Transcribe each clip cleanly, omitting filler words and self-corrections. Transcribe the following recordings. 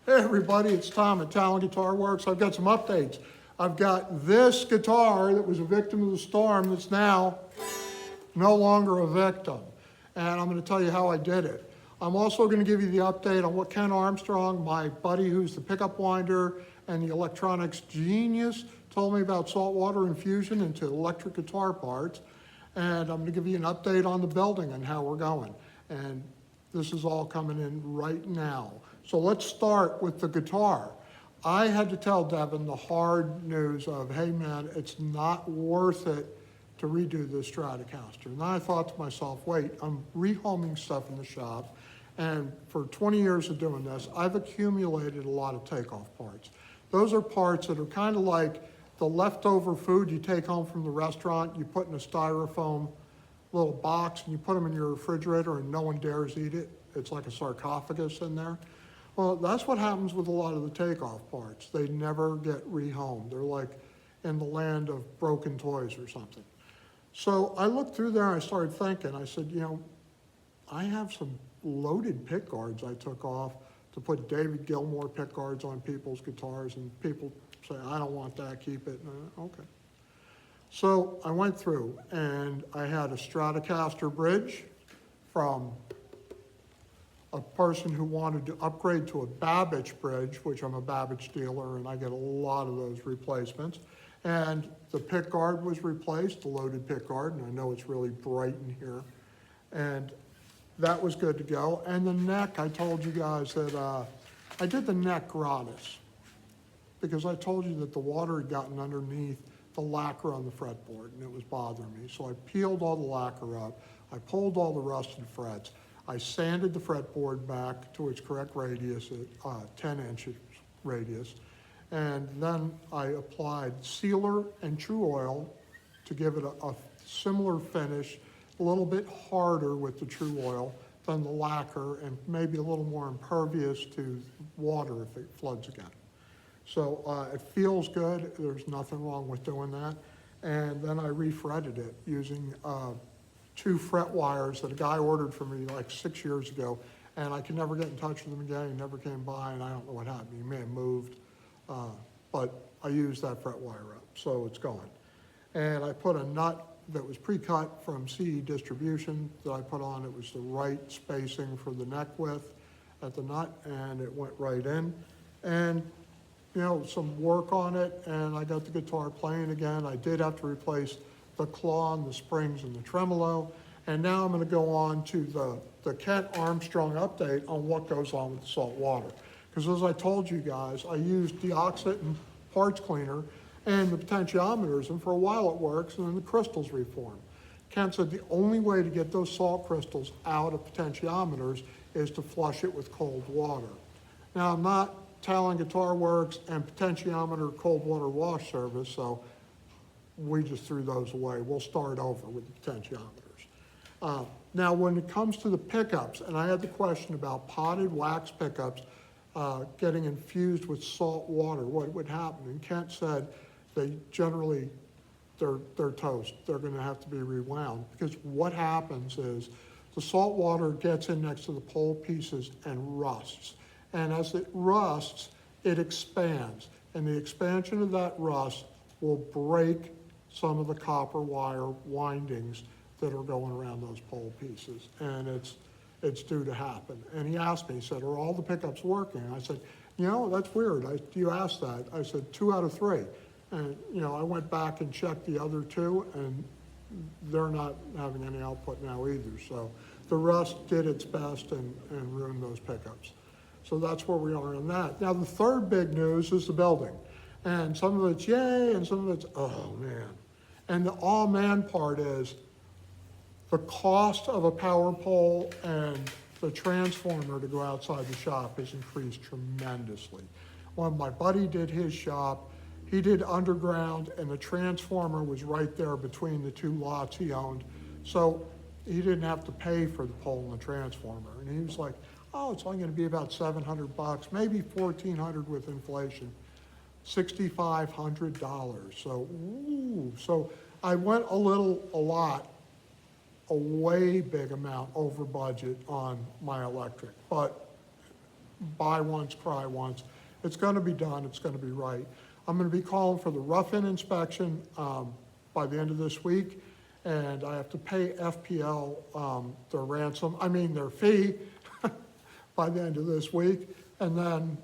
Hey everybody, it's Tom at Talent Guitar Works. I've got some updates. I've got this guitar that was a victim of the storm that's now no longer a victim. And I'm going to tell you how I did it. I'm also going to give you the update on what Kent Armstrong, my buddy who's the pickup winder and the electronics genius, told me about saltwater infusion into electric guitar parts. And I'm going to give you an update on the building and how we're going. And this is all coming in right now. So let's start with the guitar. I had to tell Devin the hard news of, hey man, it's not worth it to redo this Stratocaster. And then I thought to myself, wait, I'm rehoming stuff in the shop. And for 20 years of doing this, I've accumulated a lot of takeoff parts. Those are parts that are kind of like the leftover food you take home from the restaurant, you put in a styrofoam little box and you put them in your refrigerator and no one dares eat it. It's like a sarcophagus in there. Well, that's what happens with a lot of the takeoff parts. They never get rehomed. They're like in the land of broken toys or something. So I looked through there and I started thinking, I said, you know, I have some loaded pick guards I took off to put David Gilmour pick guards on people's guitars, and people say, I don't want that, keep it. Okay. So I went through and I had a Stratocaster bridge from a person who wanted to upgrade to a Babbage bridge, which I'm a Babbage dealer and I get a lot of those replacements. And the pick guard was replaced, the loaded pick guard, and I know it's really bright in here. And that was good to go. And the neck, I told you guys that I did the neck gratis because I told you that the water had gotten underneath the lacquer on the fretboard and it was bothering me. So I peeled all the lacquer up, I pulled all the rusted frets, I sanded the fretboard back to its correct radius at 10 inches radius, and then I applied sealer and true oil to give it a similar finish, a little bit harder with the true oil than the lacquer and maybe a little more impervious to water if it floods again. So it feels good, there's nothing wrong with doing that. And then I refretted it using 2 fret wires that a guy ordered for me like 6 years ago, and I could never get in touch with him again. He never came by, and I don't know what happened. He may have moved, but I used that fret wire up, so it's going. And I put a nut that was pre-cut from CE Distribution that I put on. It was the right spacing for the neck width at the nut, and it went right in. And you know, some work on it, and I got the guitar playing again. I did have to replace the claw and the springs and the tremolo. And now I'm going to go on to the Kent Armstrong update on what goes on with the salt water. Because as I told you guys, I used deoxit and parts cleaner and the potentiometers, and for a while it works, and then the crystals reform. Kent said the only way to get those salt crystals out of potentiometers is to flush it with cold water. Now, I'm not Talent Guitar Works and potentiometer cold water wash service, so we just threw those away. We'll start over with the potentiometers. Now, when it comes to the pickups, and I had the question about potted wax pickups getting infused with salt water, what would happen? And Kent said they generally, they're toast. They're going to have to be rewound because what happens is the salt water gets in next to the pole pieces and rusts. And as it rusts, it expands. And the expansion of that rust will break some of the copper wire windings that are going around those pole pieces. And it's due to happen. And he asked me, he said, are all the pickups working? I said, you know, that's weird. You asked that. I said, 2 out of 3. And, you know, I went back and checked the other 2, and they're not having any output now either. So the rust did its best and ruined those pickups. So that's where we are on that. Now, the third big news is the building. And some of it's yay, and some of it's, oh man. And the oh man part is the cost of a power pole and the transformer to go outside the shop has increased tremendously. When my buddy did his shop, he did underground, and the transformer was right there between the 2 lots he owned. So he didn't have to pay for the pole and the transformer. And he was like, oh, it's only going to be about $700, maybe $1,400 with inflation, $6,500. So, ooh, so I went a lot, a way big amount over budget on my electric, but buy once, cry once. It's gonna be done, it's gonna be right. I'm gonna be calling for the rough-in inspection by the end of this week, and I have to pay FPL their fee by the end of this week, and then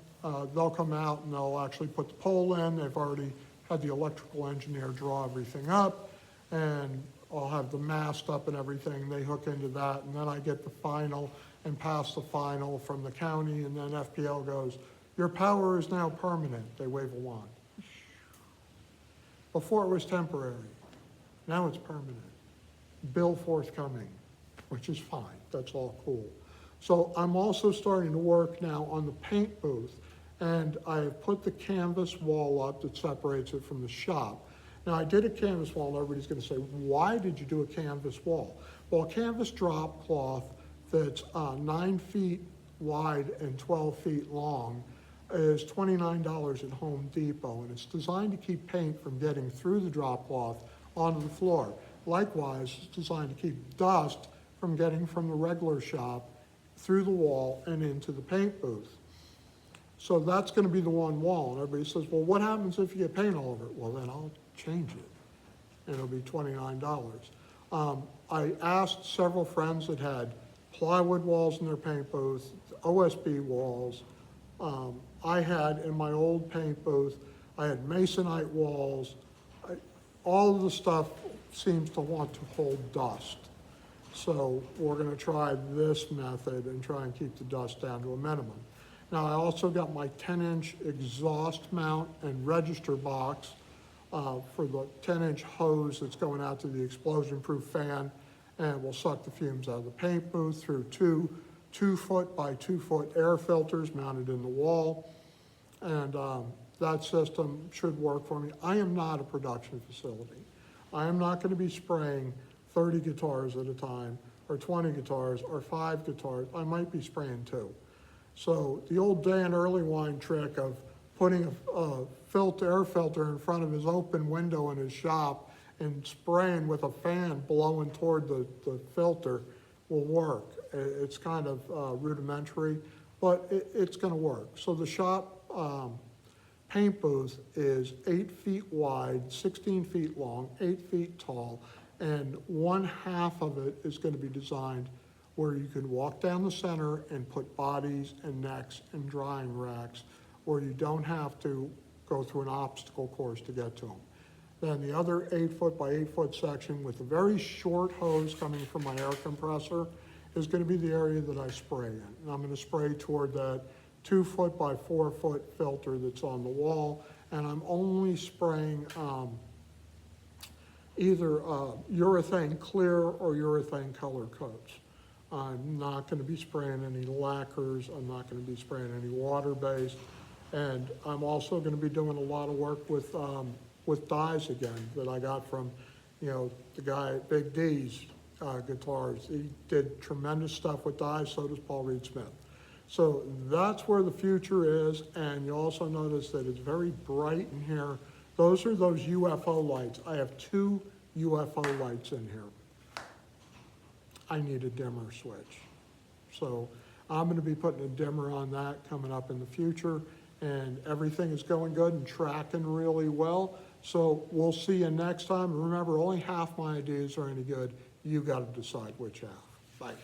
they'll come out and they'll actually put the pole in. They've already had the electrical engineer draw everything up, and I'll have the mast up and everything. They hook into that, and then I get the final and pass the final from the county, and then FPL goes, your power is now permanent. They wave a wand. Before it was temporary. Now it's permanent. Bill forthcoming, which is fine. That's all cool. So I'm also starting to work now on the paint booth, and I have put the canvas wall up that separates it from the shop. Now, I did a canvas wall, and everybody's gonna say, why did you do a canvas wall? Well, a canvas drop cloth that's 9 feet wide and 12 feet long is $29 at Home Depot, and it's designed to keep paint from getting through the drop cloth onto the floor. Likewise, it's designed to keep dust from getting from the regular shop through the wall and into the paint booth. So that's gonna be the one wall, and everybody says, well, what happens if you get paint all over it? Well, then I'll change it, and it'll be $29. I asked several friends that had plywood walls in their paint booth, OSB walls. I had in my old paint booth, I had masonite walls. All of the stuff seems to want to hold dust. So we're gonna try this method and try and keep the dust down to a minimum. Now, I also got my 10-inch exhaust mount and register box for the 10-inch hose that's going out to the explosion-proof fan, and will suck the fumes out of the paint booth through two foot by 2 foot air filters mounted in the wall. And that system should work for me. I am not a production facility. I am not gonna be spraying 30 guitars at a time, or 20 guitars, or 5 guitars. I might be spraying 2. So the old Dan Earlywine trick of putting a air filter in front of his open window in his shop and spraying with a fan blowing toward the filter will work. It's kind of rudimentary, but it's gonna work. So the shop paint booth is 8 feet wide, 16 feet long, 8 feet tall, and 1/2 of it is gonna be designed where you can walk down the center and put bodies and necks and drying racks where you don't have to go through an obstacle course to get to them. Then the other 8 foot by 8 foot section with a very short hose coming from my air compressor is gonna be the area that I spray in. And I'm gonna spray toward that 2 foot by 4 foot filter that's on the wall, and I'm only spraying either urethane clear or urethane color coats. I'm not gonna be spraying any lacquers, I'm not gonna be spraying any water-based, and I'm also gonna be doing a lot of work with dyes again that I got from, the guy at Big D's Guitars. He did tremendous stuff with dyes, so does Paul Reed Smith. So that's where the future is, and you also notice that it's very bright in here. Those are those UFO lights. I have 2 UFO lights in here. I need a dimmer switch. So I'm gonna be putting a dimmer on that coming up in the future, and everything is going good and tracking really well. So we'll see you next time. Remember, only half my ideas are any good. You gotta decide which half. Bye.